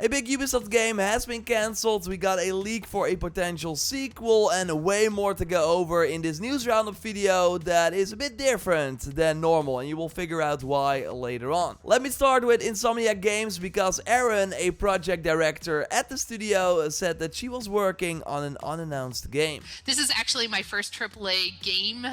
A big Ubisoft game has been cancelled, we got a leak for a potential sequel, and way more to go over in this news roundup video that is a bit different than normal, and you will figure out why later on. Let me start with Insomniac Games, because Erin, a project director at the studio, said that she was working on an unannounced game. This is actually my first AAA game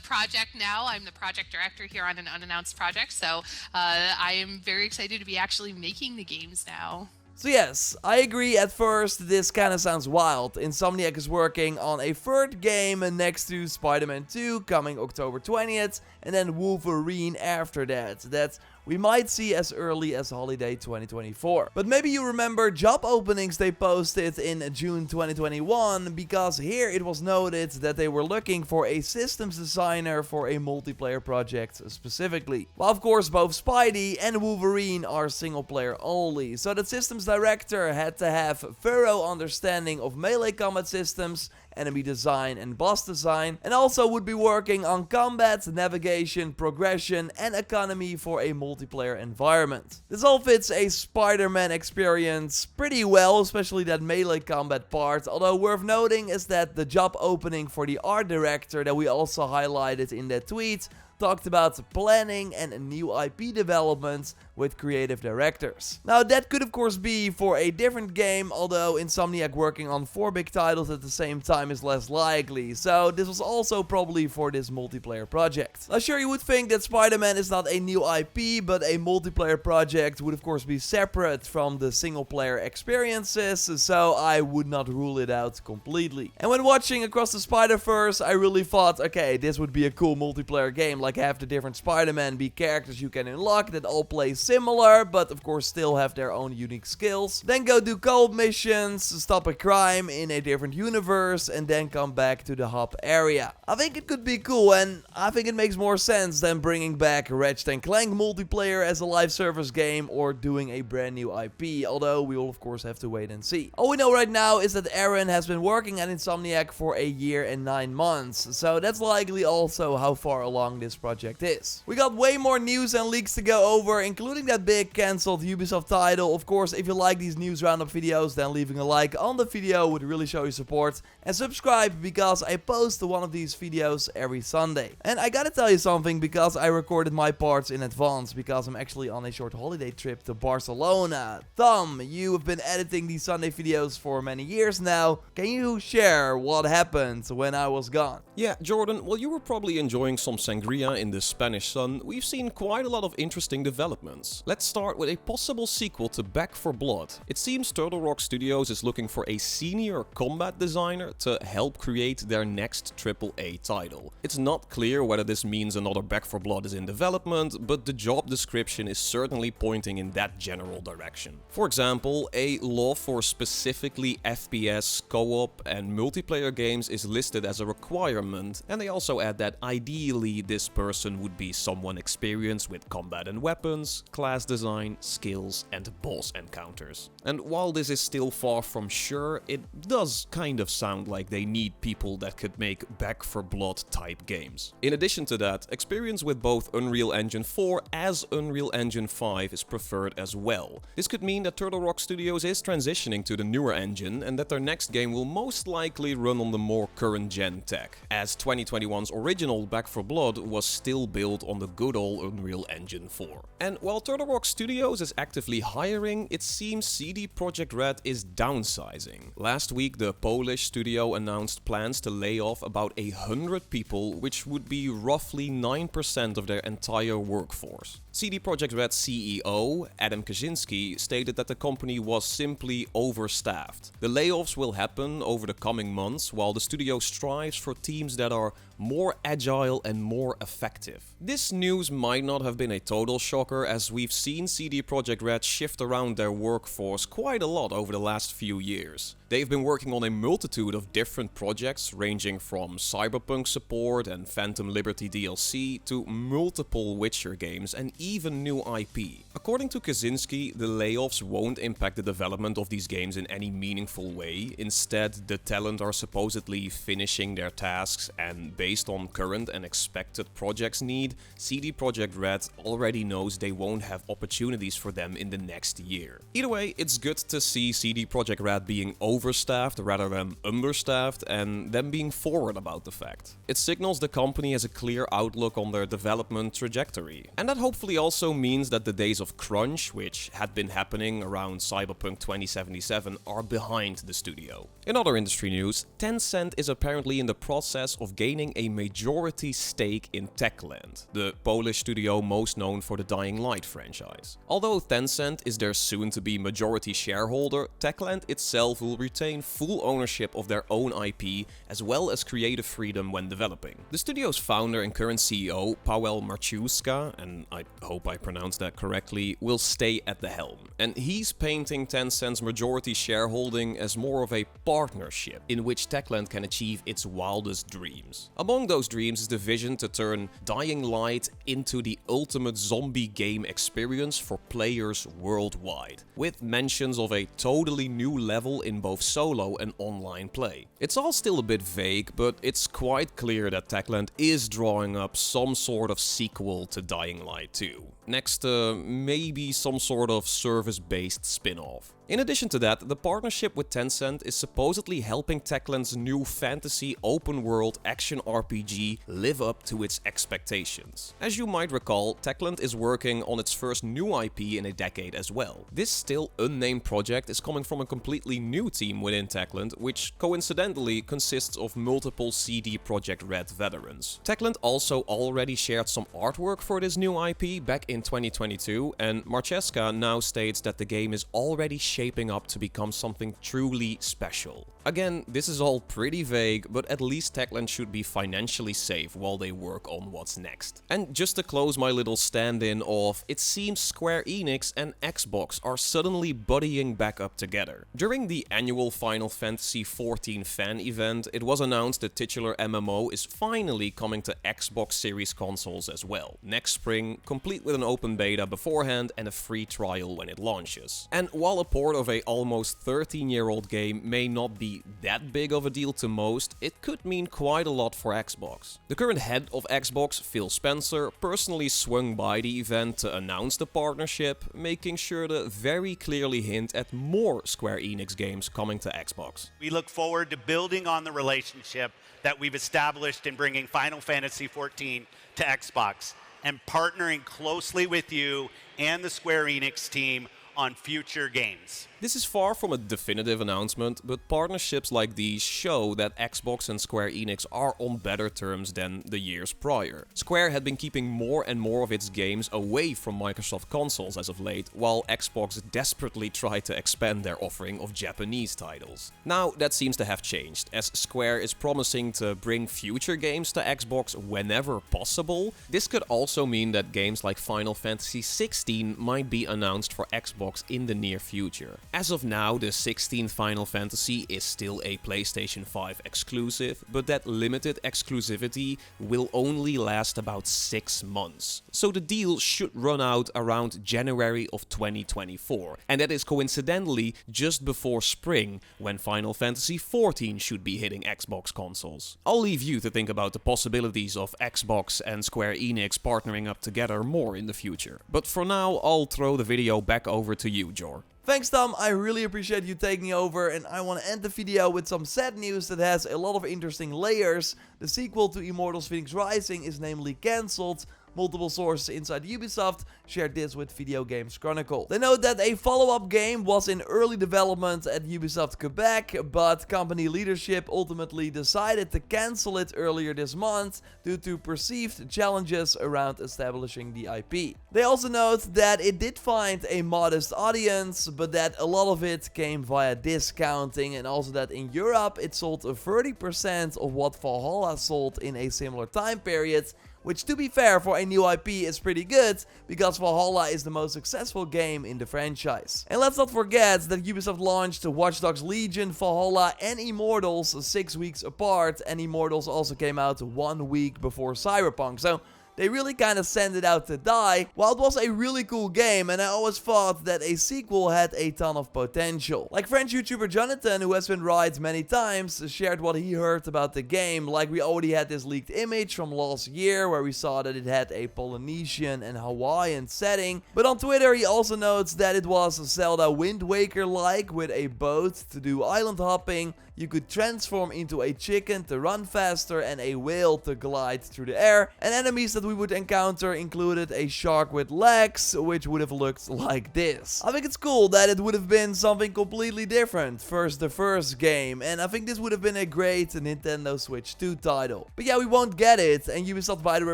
project now. I'm the project director here on an unannounced project, so I am very excited to be actually making the games now. So yes, I agree at first, this kinda sounds wild. Insomniac is working on a third game next to Spider-Man 2 coming October 20th, and then Wolverine after that we might see as early as holiday 2024. But maybe you remember job openings they posted in June 2021, because here it was noted that they were looking for a systems designer for a multiplayer project specifically. Well, of course, both Spidey and Wolverine are single player only, so the systems director had to have thorough understanding of melee combat systems, enemy design and boss design, and also would be working on combat, navigation, progression and economy for a multiplayer environment. This all fits a Spider-Man experience pretty well, especially that melee combat part, although worth noting is that the job opening for the art director that we also highlighted in that tweet talked about planning and new IP development with creative directors. Now that could of course be for a different game, although Insomniac working on 4 big titles at the same time is less likely, so this was also probably for this multiplayer project. Now sure, you would think that Spider-Man is not a new IP, but a multiplayer project would of course be separate from the single player experiences, so I would not rule it out completely. And when watching Across the Spider-Verse, I really thought, okay, this would be a cool multiplayer game, like have the different Spider-Man be characters you can unlock that all play similar, but of course still have their own unique skills. Then go do co-op missions, stop a crime in a different universe, and then come back to the hub area. I think it could be cool, and I think it makes more sense than bringing back Ratchet & Clank multiplayer as a live service game or doing a brand new IP, although we will of course have to wait and see. All we know right now is that Erin has been working at Insomniac for a year and 9 months, so that's likely also how far along this project is. We got way more news and leaks to go over, including that big cancelled Ubisoft title. Of course, if you like these news roundup videos, then leaving a like on the video would really show your support, and subscribe because I post one of these videos every Sunday. And I gotta tell you something, because I recorded my parts in advance, because I'm actually on a short holiday trip to Barcelona. Tom, you have been editing these Sunday videos for many years now. Can you share what happened when I was gone? Yeah, Jordan, while you were probably enjoying some sangria in the Spanish sun, we've seen quite a lot of interesting developments. Let's start with a possible sequel to Back 4 Blood. It seems Turtle Rock Studios is looking for a senior combat designer to help create their next AAA title. It's not clear whether this means another Back 4 Blood is in development, but the job description is certainly pointing in that general direction. For example, a love for specifically FPS, co-op and multiplayer games is listed as a requirement, and they also add that ideally this person would be someone experienced with combat and weapons, class design, skills and boss encounters. And while this is still far from sure, it does kind of sound like they need people that could make Back 4 Blood type games. In addition to that, experience with both Unreal Engine 4 as Unreal Engine 5 is preferred as well. This could mean that Turtle Rock Studios is transitioning to the newer engine and that their next game will most likely run on the more current gen tech, as 2021's original Back 4 Blood was still built on the good old Unreal Engine 4. And while Turtle Rock Studios is actively hiring, it seems CD Projekt Red is downsizing. Last week the Polish studio announced plans to lay off about 100 people, which would be roughly 9% of their entire workforce. CD Projekt Red CEO Adam Kaczynski stated that the company was simply overstaffed. The layoffs will happen over the coming months while the studio strives for teams that are more agile and more effective. This news might not have been a total shocker, as we've seen CD Projekt Red shift around their workforce quite a lot over the last few years. They've been working on a multitude of different projects, ranging from Cyberpunk support and Phantom Liberty DLC to multiple Witcher games and even new IP. According to Kaczynski, the layoffs won't impact the development of these games in any meaningful way. Instead, the talent are supposedly finishing their tasks, and based on current and expected projects need, CD Projekt Red already knows they won't have opportunities for them in the next year. Either way, it's good to see CD Projekt Red being overstaffed rather than understaffed, and them being forward about the fact. It signals the company has a clear outlook on their development trajectory. And that hopefully also means that the days of crunch, which had been happening around Cyberpunk 2077, are behind the studio. In other industry news, Tencent is apparently in the process of gaining a majority stake in Techland, the Polish studio most known for the Dying Light franchise. Although Tencent is their soon-to-be majority shareholder, Techland itself will retain full ownership of their own IP as well as creative freedom when developing. The studio's founder and current CEO, Paweł Marciuszka, and I hope I pronounced that correctly, will stay at the helm. And he's painting Tencent's majority shareholding as more of a partnership in which Techland can achieve its wildest dreams. Among those dreams is the vision to turn Dying Light into the ultimate zombie game experience for players worldwide, with mentions of a totally new level in both solo and online play. It's all still a bit vague, but it's quite clear that Techland is drawing up some sort of sequel to Dying Light 2. Next to maybe some sort of service-based spin-off. In addition to that, the partnership with Tencent is supposedly helping Techland's new fantasy open-world action RPG live up to its expectations. As you might recall, Techland is working on its first new IP in a decade as well. This still unnamed project is coming from a completely new team within Techland, which coincidentally consists of multiple CD Projekt Red veterans. Techland also already shared some artwork for this new IP back in 2022, and Marciuszka now states that the game is already shaping up to become something truly special. Again, this is all pretty vague, but at least Techland should be financially safe while they work on what's next. And just to close my little stand-in off, it seems Square Enix and Xbox are suddenly buddying back up together. During the annual Final Fantasy XIV fan event, it was announced the titular MMO is finally coming to Xbox Series consoles as well, next spring, complete with an open beta beforehand and a free trial when it launches. And while a port of a almost 13-year-old game may not be that big of a deal to most, it could mean quite a lot for Xbox. The current head of Xbox, Phil Spencer, personally swung by the event to announce the partnership, making sure to very clearly hint at more Square Enix games coming to Xbox. We look forward to building on the relationship that we've established in bringing Final Fantasy XIV to Xbox and partnering closely with you and the Square Enix team on future games. This is far from a definitive announcement, but partnerships like these show that Xbox and Square Enix are on better terms than the years prior. Square had been keeping more and more of its games away from Microsoft consoles as of late, while Xbox desperately tried to expand their offering of Japanese titles. Now that seems to have changed, as Square is promising to bring future games to Xbox whenever possible. This could also mean that games like Final Fantasy XVI might be announced for Xbox in the near future. As of now, the 16th Final Fantasy is still a PlayStation 5 exclusive, but that limited exclusivity will only last about 6 months. So the deal should run out around January of 2024, and that is coincidentally just before spring, when Final Fantasy XIV should be hitting Xbox consoles. I'll leave you to think about the possibilities of Xbox and Square Enix partnering up together more in the future. But for now, I'll throw the video back over to you, Jor. Thanks Tom, I really appreciate you taking over, and I want to end the video with some sad news that has a lot of interesting layers. The sequel to Immortals Fenyx Rising is namely cancelled. Multiple sources inside Ubisoft shared this with Video Games Chronicle. They note that a follow-up game was in early development at Ubisoft Quebec, but company leadership ultimately decided to cancel it earlier this month due to perceived challenges around establishing the IP. They also note that it did find a modest audience, but that a lot of it came via discounting, and also that in Europe it sold 30% of what Valhalla sold in a similar time period, which to be fair for a new IP is pretty good, because Valhalla is the most successful game in the franchise. And let's not forget that Ubisoft launched Watch Dogs Legion, Valhalla and Immortals 6 weeks apart, and Immortals also came out 1 week before Cyberpunk. So they really kind of sent it out to die. While it was a really cool game, and I always thought that a sequel had a ton of potential. Like French YouTuber Jonathan, who has been right many times, shared what he heard about the game. Like we already had this leaked image from last year where we saw that it had a Polynesian and Hawaiian setting. But on Twitter he also notes that it was Zelda Wind Waker-like with a boat to do island hopping. You could transform into a chicken to run faster and a whale to glide through the air. And enemies that we would encounter included a shark with legs, which would have looked like this. I think it's cool that it would have been something completely different first the first game, and I think this would have been a great Nintendo Switch 2 title. But yeah, we won't get it, and Ubisoft by the way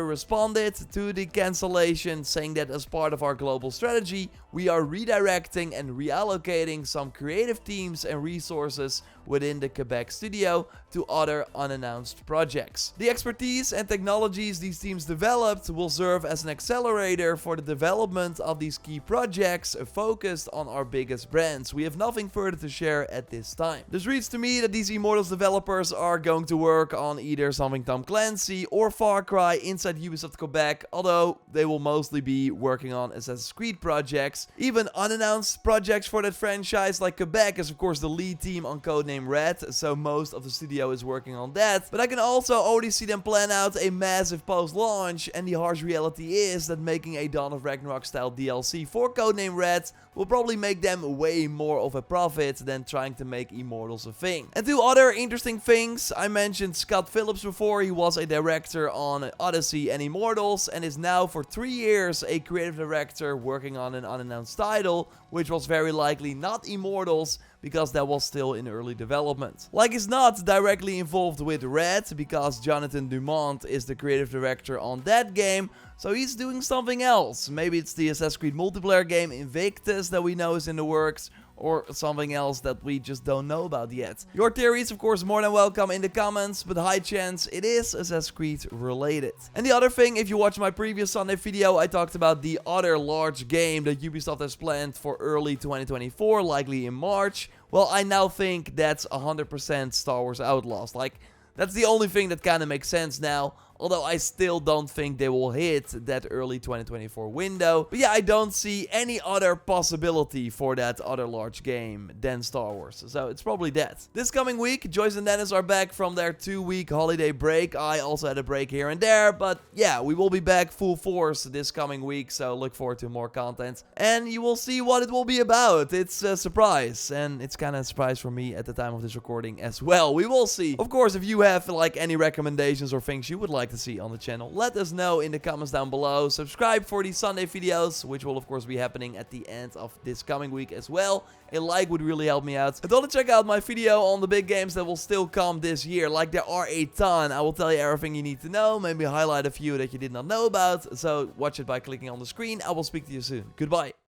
responded to the cancellation, saying that as part of our global strategy, we are redirecting and reallocating some creative teams and resources within the Quebec studio to other unannounced projects. The expertise and technologies these teams developed will serve as an accelerator for the development of these key projects focused on our biggest brands. We have nothing further to share at this time. This reads to me that these Immortals developers are going to work on either something Tom Clancy or Far Cry inside Ubisoft Quebec, although they will mostly be working on Assassin's Creed projects. Even unannounced projects for that franchise, like Quebec is of course the lead team on Codename Red, so most of the studio is working on that. But I can also already see them plan out a massive post-launch, and the harsh reality is that making a Dawn of Ragnarok style DLC for Codename Red will probably make them way more of a profit than trying to make Immortals a thing. And two other interesting things, I mentioned Scott Phillips before. He was a director on Odyssey and Immortals and is now for 3 years a creative director working on an unannounced title, which was very likely not Immortals because that was still in early development. Like he's not directly involved with Red because Jonathan Dumont is the creative director on that game, so he's doing something else. Maybe it's the Assassin's Creed multiplayer game Invictus that we know is in the works, or something else that we just don't know about yet. Your theories, of course, more than welcome in the comments, but high chance it is Assassin's Creed related. And the other thing, if you watched my previous Sunday video, I talked about the other large game that Ubisoft has planned for early 2024, likely in March. Well, I now think that's 100% Star Wars Outlaws. Like, that's the only thing that kind of makes sense now. Although I still don't think they will hit that early 2024 window. But yeah, I don't see any other possibility for that other large game than Star Wars. So it's probably that. This coming week, Joyce and Dennis are back from their 2-week holiday break. I also had a break here and there. But yeah, we will be back full force this coming week. So look forward to more content. And you will see what it will be about. It's a surprise. And it's kind of a surprise for me at the time of this recording as well. We will see. Of course, if you have like any recommendations or things you would like to see on the channel, let us know in the comments down below. Subscribe for these Sunday videos, which will of course be happening at the end of this coming week as well. A like would really help me out. And don't check out my video on the big games that will still come this year. Like, there are a ton. I will tell you everything you need to know, maybe highlight a few that you did not know about. So watch it by clicking on the screen. I will speak to you soon. Goodbye.